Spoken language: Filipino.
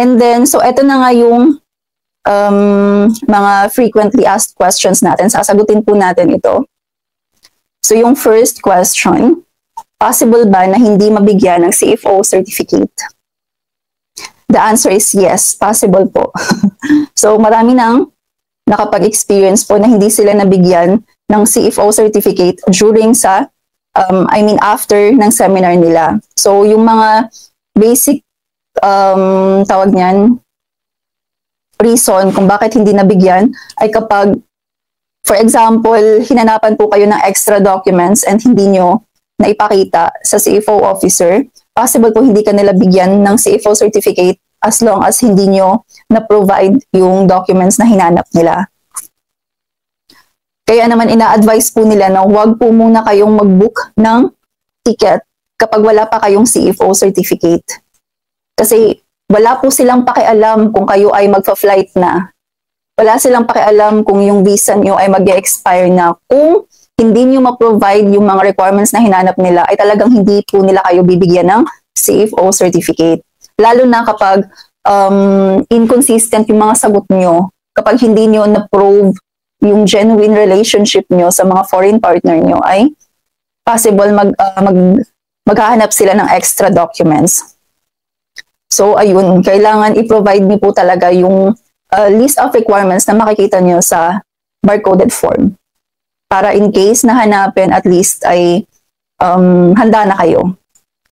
And then, so ito na nga yung mga frequently asked questions natin. Sasagutin po natin ito. So yung first question, possible ba na hindi mabigyan ng CFO certificate? The answer is yes, possible po. So marami nang nakapag-experience po na hindi sila nabigyan ng CFO certificate during sa, after ng seminar nila. So yung mga basic tawag niyan, reason kung bakit hindi nabigyan ay kapag, for example, hinanapan po kayo ng extra documents and hindi nyo naipakita sa CFO officer, possible po hindi ka nila bigyan ng CFO certificate as long as hindi nyo na-provide yung documents na hinanap nila. Kaya naman ina-advise po nila na huwag po muna kayong mag-book ng ticket kapag wala pa kayong CFO certificate. Kasi wala po silang pakialam kung kayo ay magfa-flight na. Wala silang pakialam kung yung visa nyo ay mag-expire na. Kung hindi nyo ma-provide yung mga requirements na hinanap nila, ay talagang hindi po nila kayo bibigyan ng CFO certificate. Lalo na kapag inconsistent yung mga sagot nyo, kapag hindi nyo na-prove yung genuine relationship nyo sa mga foreign partner nyo, ay possible maghahanap sila ng extra documents. So ayun, kailangan i-provide niyo po talaga yung list of requirements na makikita niyo sa barcoded form. Para in case na hanapin, at least ay handa na kayo.